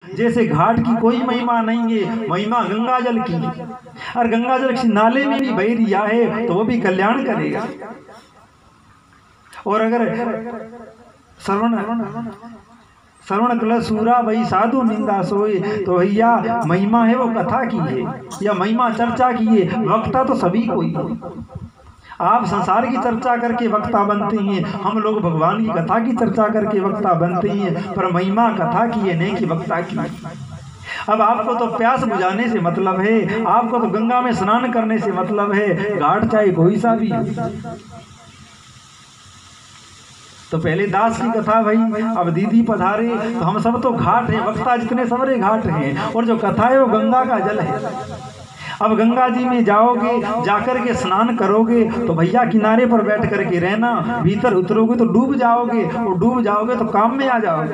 जैसे घाट की कोई महिमा नहीं है, महिमा गंगा जल की। और गंगा जल किसी नाले में भी बह दिया है तो वो भी कल्याण करेगा। और अगर श्रवण कल सूरा वही साधु निंदा सोए, तो भैया महिमा है वो कथा की है या महिमा चर्चा की है। वक्ता तो सभी कोई है। आप संसार की चर्चा करके वक्ता बनते हैं, हम लोग भगवान की कथा की चर्चा करके वक्ता बनते हैं, पर महिमा कथा की है नहीं कि वक्ता की। अब आपको तो प्यास बुझाने से मतलब है, आपको तो गंगा में स्नान करने से मतलब है, घाट चाहे कोई सा भी। तो पहले दास की कथा भाई, अब दीदी पधारे, तो हम सब तो घाट हैं, वक्ता जितने सबरे घाट हैं, और जो कथा है वो गंगा का जल है। अब गंगा जी में जाओगे, जाकर के स्नान करोगे तो भैया किनारे पर बैठ करके रहना, भीतर उतरोगे तो डूब जाओगे, और डूब जाओगे तो काम में आ जाओगे।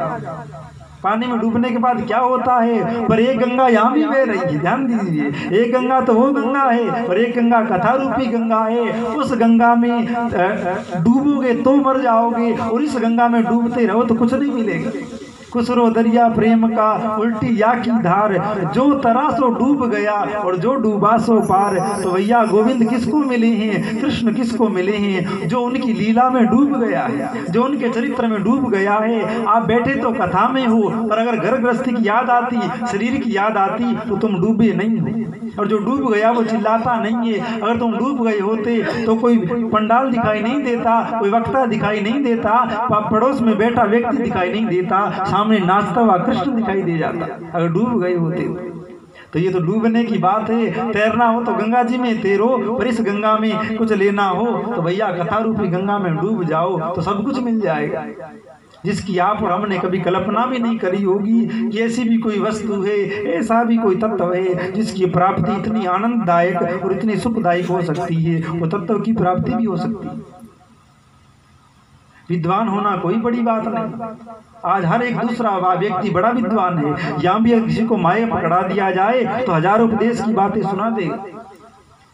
पानी में डूबने के बाद क्या होता है, पर एक गंगा यहाँ भी बह रही है, ध्यान दीजिए। एक गंगा तो वो गंगा है, और एक गंगा कथा रूपी गंगा है। उस गंगा में डूबोगे तो मर जाओगे, और इस गंगा में डूबते रहो तो कुछ नहीं मिलेगा। कुसरो दरिया प्रेम का उल्टी या की धार, जो तरा सो डूब गया और जो डूबा सो पार। तो भैया गोविंद किसको मिले हैं, कृष्ण किसको मिले हैं, जो उनकी लीला में डूब गया है, जो उनके चरित्र में डूब गया है। आप बैठे तो कथा में हो, पर अगर घर गृहस्थी की याद आती, शरीर की याद आती, तो तुम डूबे नहीं हो। और जो डूब गया वो चिल्लाता नहीं है। अगर तुम डूब गए होते तो कोई पंडाल दिखाई नहीं देता, कोई वक्ता दिखाई नहीं देता, पड़ोस में बैठा व्यक्ति दिखाई नहीं देता, सामने नाचता हुआ कृष्ण दिखाई दे जाता, अगर डूब गए होते। तो ये तो डूबने की बात है। तैरना हो तो गंगा जी में तैरो, पर इस गंगा में कुछ लेना हो तो भैया कथा रूपी गंगा में डूब जाओ तो सब कुछ मिल जाएगा, जिसकी आप और हमने कभी कल्पना भी नहीं करी होगी कि ऐसी भी कोई वस्तु है, ऐसा भी कोई तत्व है जिसकी प्राप्ति इतनी आनंददायक और इतनी सुखदायक हो सकती है। वो तत्व की प्राप्ति भी हो सकती है। विद्वान होना कोई बड़ी बात नहीं। आज हर एक दूसरा व्यक्ति बड़ा विद्वान है। यहाँ भी किसी को माये पकड़ा दिया जाए तो हजारों उपदेश की बातें सुना दे,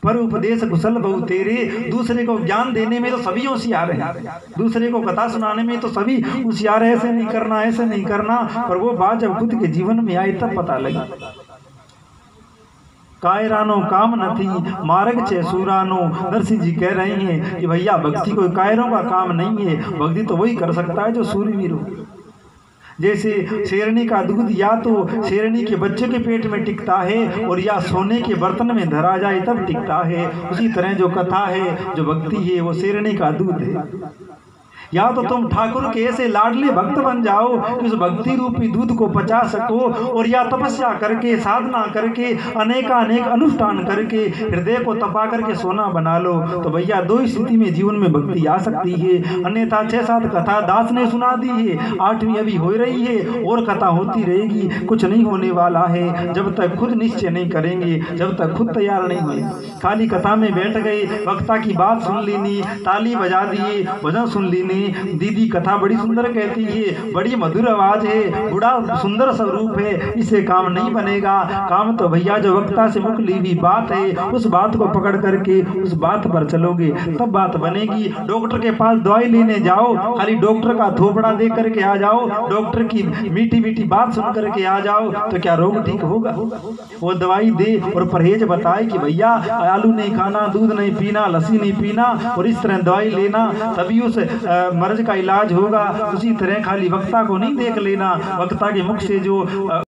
पर उपदेश कुशल बहु तेरे। दूसरे को ज्ञान देने में तो सभी होशियार हैं, दूसरे को कथा सुनाने में तो सभी होशियार है, ऐसे नहीं करना ऐसे नहीं करना, पर वो बात जब खुद के जीवन में आई तब पता लगी। कायरानो काम न थी मार्ग चे सूरानो। नरसिंह जी कह रहे हैं कि भैया भक्ति कोई कायरों का काम नहीं है, भक्ति तो वही कर सकता है जो सूरवीर हो। जैसे शेरनी का दूध या तो शेरनी के बच्चे के पेट में टिकता है, और या सोने के बर्तन में धरा जाए तब टिकता है, उसी तरह जो कथा है, जो भक्ति है, वो शेरनी का दूध है। या तो तुम ठाकुर के ऐसे लाडले भक्त बन जाओ कि उस भक्ति रूपी दूध को पचा सको, और या तपस्या करके साधना करके अनेक अनुष्ठान करके हृदय को तपा करके सोना बना लो। तो भैया दो स्थिति में जीवन में भक्ति आ सकती है। अन्यथा 6-7 कथा दास ने सुना दी है, 8वीं अभी हो रही है, और कथा होती रहेगी, कुछ नहीं होने वाला है जब तक खुद निश्चय नहीं करेंगे, जब तक खुद तैयार नहीं हुए। खाली कथा में बैठ गए, वक्ता की बात सुन लेनी, ताली बजा दिए, भजन सुन लेनी। दीदी कथा बड़ी सुंदर कहती है, बड़ी मधुर आवाज है, बड़ा सुंदर स्वरूप है, इससे काम नहीं बनेगा। काम तो भैया जो वक्ता से मुख ली हुई बात है, उस बात को पकड़ करके उस बात पर चलोगे तब बात बनेगी। डॉक्टर के पास दवाई लेने जाओ, खाली डॉक्टर का थोपड़ा दे करके आ जाओ, डॉक्टर की मीठी मीठी बात सुन करके आ जाओ, तो क्या रोग ठीक होगा? वो दवाई दे और परहेज बताए कि भैया आलू नहीं खाना, दूध नहीं पीना, लस्सी नहीं पीना, और इस तरह दवाई लेना, तभी उस मर्ज का इलाज होगा। उसी तरह खाली वक्ता को नहीं देख लेना, वक्ता के मुख से जो